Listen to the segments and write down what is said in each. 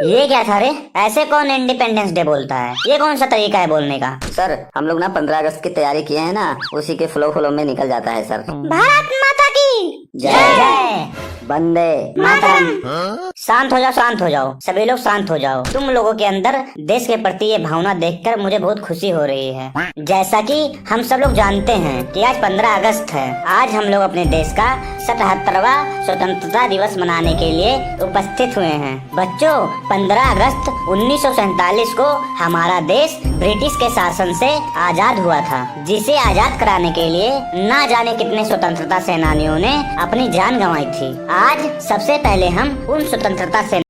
ये क्या था रे? ऐसे कौन इंडिपेंडेंस डे बोलता है? ये कौन सा तरीका है बोलने का? सर हम लोग ना 15 अगस्त की तैयारी किए हैं ना, उसी के फ्लो में निकल जाता है सर। भारत माता की जय जय वंदे मातरम। शांत हो जाओ, शांत हो जाओ, सभी लोग शांत हो जाओ। तुम लोगों के अंदर देश के प्रति ये भावना देखकर मुझे बहुत खुशी हो रही है। जैसा कि हम सब लोग जानते हैं कि आज 15 अगस्त है। आज हम लोग अपने देश का 77वां स्वतंत्रता दिवस मनाने के लिए उपस्थित हुए हैं। बच्चों, 15 अगस्त 1947 को हमारा देश ब्रिटिश के शासन से आजाद हुआ था, जिसे आजाद कराने के लिए ना जाने कितने स्वतंत्रता सेनानियों ने अपनी जान गंवाई थी। आज सबसे पहले हम उन स्वतंत्रता सेनानियों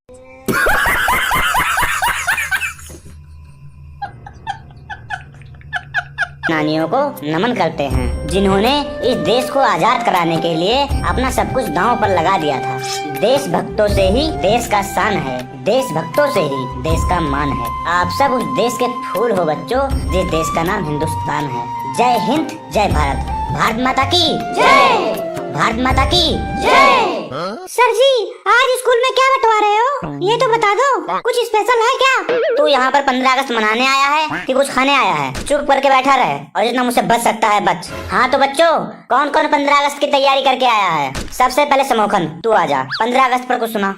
को नमन करते हैं, जिन्होंने इस देश को आजाद कराने के लिए अपना सब कुछ दांव पर लगा दिया था। देशभक्तों से ही देश का शान है, देशभक्तों से ही देश का मान है। आप सब उस देश के फूल हो बच्चों, जिस देश का नाम हिंदुस्तान है। जय हिंद, जय भारत। भारत माता की जय। भारत माता की जय। सर जी, आज स्कूल में क्या बंटवा रहे हो? ये तो बता दो, कुछ स्पेशल है क्या? तू यहाँ पर 15 अगस्त मनाने आया है कि कुछ खाने आया है? चुप करके बैठा रहे और जितना मुझसे बच सकता है बच। हाँ तो बच्चों, कौन कौन 15 अगस्त की तैयारी करके आया है? सबसे पहले समोखन, तू आजा। 15 अगस्त पर कुछ सुना।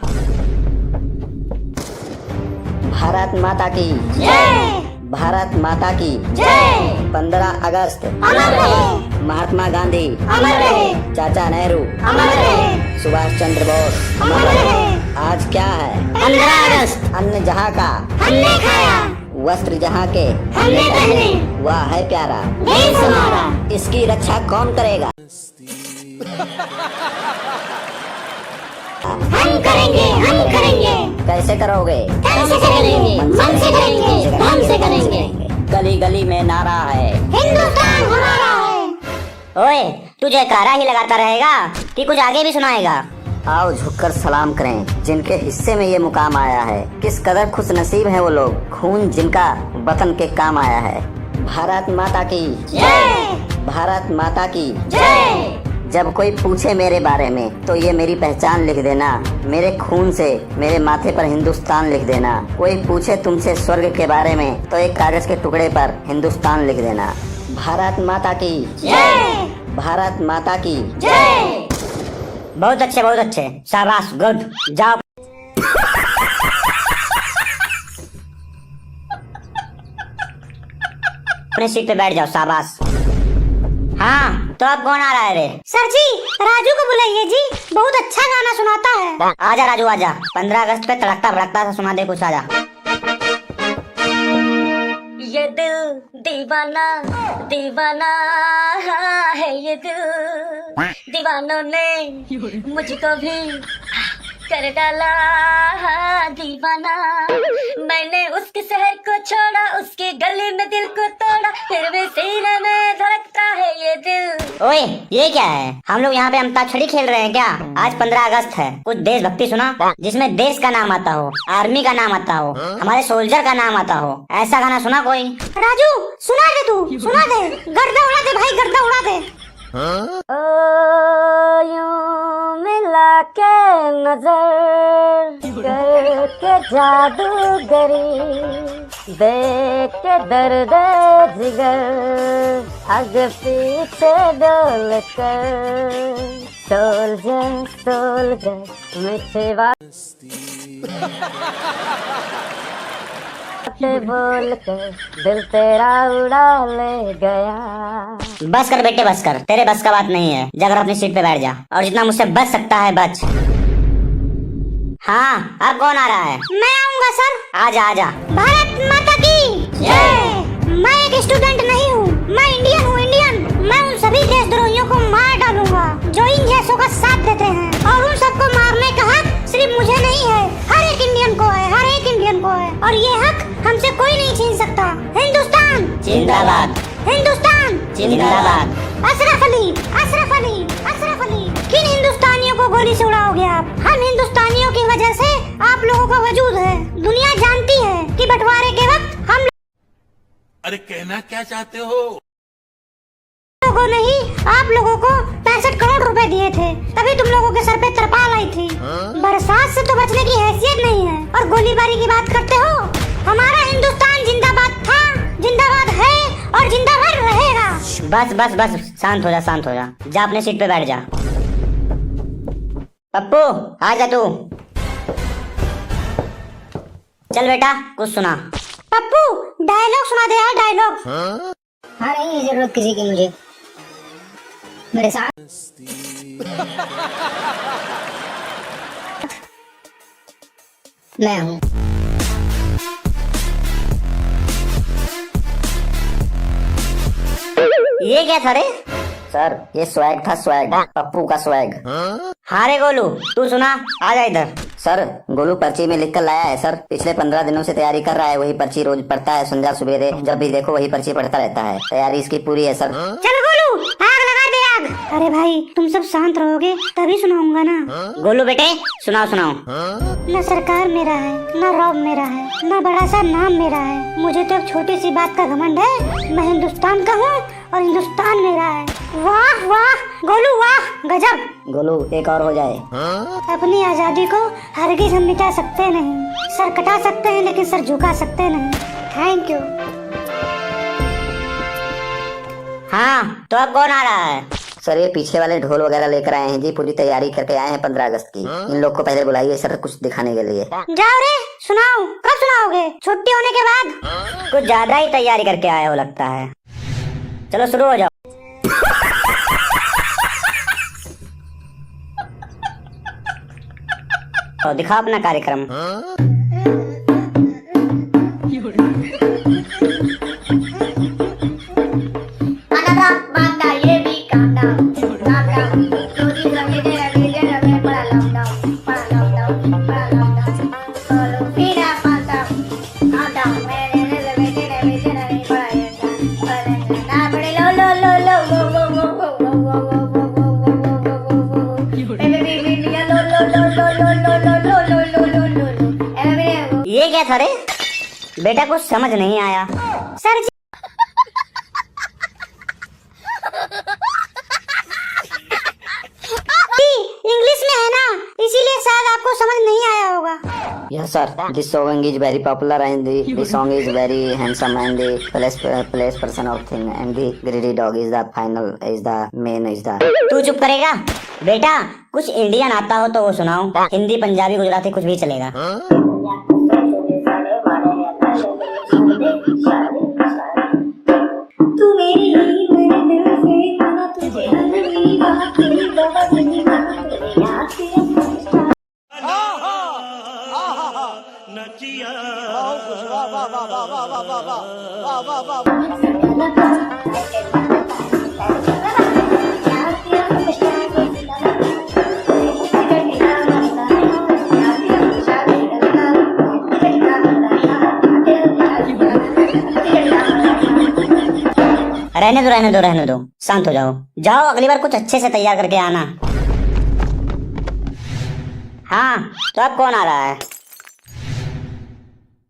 भारत माता की जय। भारत माता की जय। 15 अगस्त अमर रहे। महात्मा गांधी अमर रहे। चाचा नेहरू अमर रहे। सुभाष चंद्र बोस अमर रहे। आज क्या है? 15 अगस्त। अन्न जहाँ का हमने खाया, वस्त्र जहाँ के हमने पहने, वह है प्यारा। देश हमारा। इसकी रक्षा कौन करेगा? हम करेंगे, हम करेंगे। कैसे करोगे? कैसे करेंगे? मन से करेंगे, धन से करेंगे। गली गली में नारा है, हिंदुस्तान हमारा है। ओए, तू जयकारा ही लगाता रहेगा कि कुछ आगे भी सुनाएगा? आओ झुककर सलाम करें जिनके हिस्से में ये मुकाम आया है। किस कदर खुश नसीब है वो लोग, खून जिनका वतन के काम आया है। भारत माता की जय। भारत माता की जय। जब कोई पूछे मेरे बारे में तो ये मेरी पहचान लिख देना। मेरे खून से मेरे माथे पर हिंदुस्तान लिख देना। कोई पूछे तुमसे स्वर्ग के बारे में तो एक कागज के टुकड़े पर हिंदुस्तान लिख देना। भारत माता की जय। भारत माता की जय। बहुत अच्छे, बहुत अच्छे, शाबाश, गुड। जाओ अपने सीट पे बैठ जाओ, शाबाश। हाँ तो अब कौन आ रहा है रे? सर जी, राजू को बुलाइए जी, बहुत अच्छा गाना सुनाता है। आजा राजू आजा। 15 अगस्त पे तड़कता भड़कता सा सुना दे कुछ, आजा। ये दिल दीवाना दीवाना है, ये दिल दीवानों ने मुझको भी कर डाला दीवाना। मैंने उसके शहर को छोड़ा, उसके गली में दिल को तोड़ा, फिर भी सीने में धड़कता है ये दिल। ओए, ये क्या है? हम लोग यहाँ पे अंताक्षरी खेल रहे हैं क्या? आज 15 अगस्त है, कुछ देशभक्ति सुना जिसमें देश का नाम आता हो, आर्मी का नाम आता हो, हमारे सोल्जर का नाम आता हो। ऐसा गाना सुना कोई? राजू सुना दे, तू सुना दे, गर्दा उड़ा दे भाई, गर्दा उड़ा दे। ओ यूं मिला के नजर करके जादूगरी, देख के दर्द जिगर आगे पीछे डोल कर, सोल्जर सोल्जर मीठे बोल कर दिल तेरा उड़ा ले गया। बस कर बेटे, बस कर, तेरे बस का बात नहीं है। जाकर अपनी सीट पे बैठ जा और जितना मुझसे बच सकता है बच। हाँ, अब कौन आ रहा है? मैं आऊंगा सर। आजा आजा। भारत माता की जय। मैं एक स्टूडेंट नहीं हूँ, मैं इंडियन हूँ, इंडियन। मैं उन सभी देशद्रोहियों को मार डालूंगा जो इन जैसों का साथ देते हैं, और उन सबको मारने का हक सिर्फ मुझे नहीं है, हर एक इंडियन को है, हर एक इंडियन को है, और ये हक हमसे कोई नहीं छीन सकता। हिंदुस्तान जिंदाबाद, हिंदुस्तान जिंदाबाद। अशरफ अली, अशरफ अली, अशरफ अली। किन हिंदुस्तानियों को गोली से उड़ाओगे आप? हम हिंदुस्तानियों की वजह से आप लोगों का वजूद है। दुनिया जानती है कि बंटवारे के वक्त हम अरे कहना क्या चाहते हो? लोगों ने ही आप लोगों को 65 करोड़ रुपए रुपए दिए थे, तभी तुम लोगों के सर पे तरपाल आई थी। बरसात से तो बचने की हैसियत नहीं है और गोलीबारी की बात करते हो। हमारा हिंदुस्तान जिंदाबाद था, जिंदाबाद है और जिंदाबाद रहेगा। बस बस बस, शांत हो जा, शांत हो जा। जा अपने सीट पे बैठ जा। पप्पू आ जा तू। चल बेटा कुछ सुना। पप्पू डायलॉग सुना दे यार, डायलॉग। हाँ नहीं है जरूरत किसी की मुझे, मेरे साथ मैं हूँ। ये क्या था रे? सर ये स्वैग था, स्वैग, पप्पू का स्वैग। हाँ रे गोलू, तू सुना, आ जा इधर। सर गोलू पर्ची में लिख कर लाया है सर, पिछले 15 दिनों से तैयारी कर रहा है, वही पर्ची रोज पढ़ता है, संध्या सवेरे जब भी देखो वही पर्ची पढ़ता रहता है, तैयारी इसकी पूरी है सर। चल गोलू आग लगा दे आग। अरे भाई तुम सब शांत रहोगे तभी सुनाऊंगा ना। गोलू बेटे सुनाओ सुनाओ। न सरकार मेरा है, न रॉब मेरा है, न बड़ा सा नाम मेरा है। मुझे तो एक छोटी सी बात का घमंड है, मैं हिंदुस्तान का हूँ और हिंदुस्तान मेरा है। वाह वाह गोलू वाह, गजब। गोलू एक और हो जाए। अपनी आजादी को हरगिज हम मिटा सकते नहीं, सर कटा सकते हैं लेकिन सर झुका सकते नहीं। Thank you. हाँ तो अब कौन आ रहा है? सर ये पीछे वाले ढोल वगैरह लेकर आए हैं जी, पूरी तैयारी करके आए हैं 15 अगस्त की। इन लोग को पहले बुलाइए सर कुछ दिखाने के लिए। जाओ रे, सुनाओ। कब सुनाओगे? छुट्टी होने के बाद? कुछ ज्यादा ही तैयारी करके आए हो लगता है। चलो शुरू हो जाओ। तो दिखा अपना कार्यक्रम। ये क्या था रे? बेटा कुछ समझ नहीं आया। सर जी इंग्लिश में है ना, इसीलिए शायद आपको समझ नहीं आया होगा। Yes sir, this song is very popular and the song is very handsome and the place person of thing and the greedy dog is the final is the main is the। तू चुप करेगा? बेटा कुछ Indian आता हो तो वो सुनाओ, हिंदी पंजाबी गुजराती कुछ भी चलेगा। तू मेरी मेरे दिल से माना तुझे मेरी बात की बहुत नहीं माना तेरी याद से रहने दो, शांत हो जाओ। जाओ अगली बार कुछ अच्छे से तैयार करके आना। हाँ तो अब कौन आ रहा है?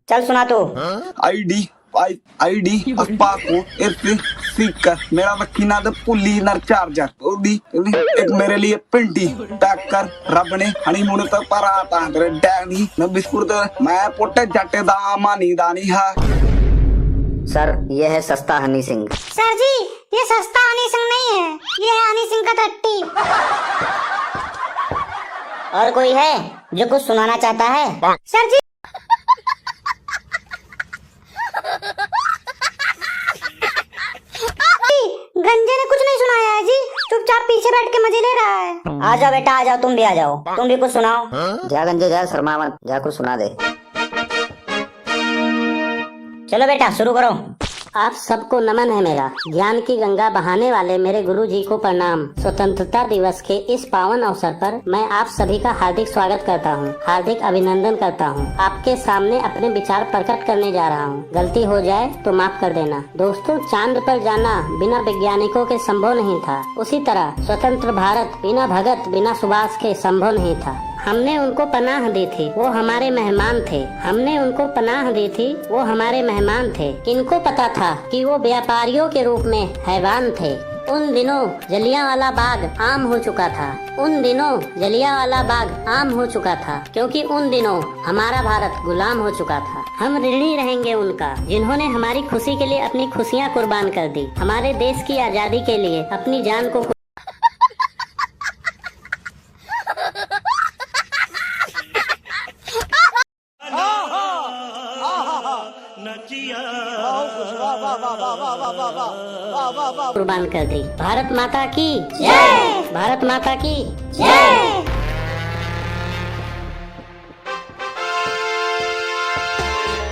चल सुना तू। आईडी पाको सीकर मेरा वकीना दे पुली नर चार्जर ओदी एक मेरे लिए पिंटी पैक कर रब ने हनीमून तक पर आता तेरे डैनी न बिस्कुट मैं पोटे जटे दा मानी दानी है। सर ये है सस्ता हनी सिंह। सर जी ये सस्ता हनी सिंह नहीं है, ये है हनी सिंह का टट्टी। और कोई है जो कुछ सुनाना चाहता है? सर जी गंजे ने कुछ नहीं सुनाया है जी, चुपचाप पीछे बैठ के मजे ले रहा है। आ जाओ बेटा आ जाओ, तुम भी आ जाओ, तुम भी कुछ सुनाओ। जा गंजे जा, शर्मा मत, जा कुछ सुना दे। चलो बेटा शुरू करो। आप सबको नमन है मेरा, ज्ञान की गंगा बहाने वाले मेरे गुरु जी को प्रणाम। स्वतंत्रता दिवस के इस पावन अवसर पर मैं आप सभी का हार्दिक स्वागत करता हूँ, हार्दिक अभिनंदन करता हूँ। आपके सामने अपने विचार प्रकट करने जा रहा हूँ, गलती हो जाए तो माफ कर देना। दोस्तों चांद पर जाना बिना वैज्ञानिकों के संभव नहीं था, उसी तरह स्वतंत्र भारत बिना भगत बिना सुभाष के संभव नहीं था। हमने उनको पनाह दी थी, वो हमारे मेहमान थे। हमने उनको पनाह दी थी, वो हमारे मेहमान थे। किनको पता था कि वो व्यापारियों के रूप में हैवान थे। उन दिनों जलियांवाला बाग आम हो चुका था। उन दिनों जलियांवाला बाग आम हो चुका था, क्योंकि उन दिनों हमारा भारत गुलाम हो चुका था। हम ऋणी रहेंगे उनका, जिन्होंने हमारी खुशी के लिए अपनी खुशियाँ कुर्बान कर दी, हमारे देश की आजादी के लिए अपनी जान को कुर्बान कर दी। भारत माता की जय। भारत माता की जय।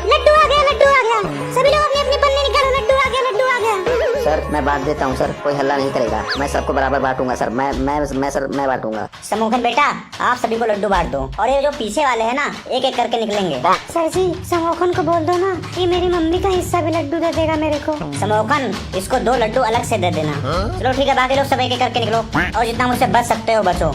लड्डू आ गया, लड्डू आ गया। सभी लोग अपनी अपनी पन्नी निकालो, लड्डू आ गया, लड्डू आ गया। सर मैं बांट देता हूँ सर, कोई हल्ला नहीं करेगा। मैं सबको बराबर बांटूंगा सर, मैं बांटूंगा। समोखन बेटा, आप सभी को लड्डू बांट दो, और ये जो पीछे वाले हैं ना, एक एक करके निकलेंगे। सर जी, समोखन को बोल दो ना, ये मेरी मम्मी का हिस्सा भी लड्डू दे देगा मेरे को। समोखन, इसको 2 लड्डू अलग से दे देना। चलो ठीक है, बाकी लोग सब एक एक करके निकलो, और जितना मुझसे बच सकते हो बचो।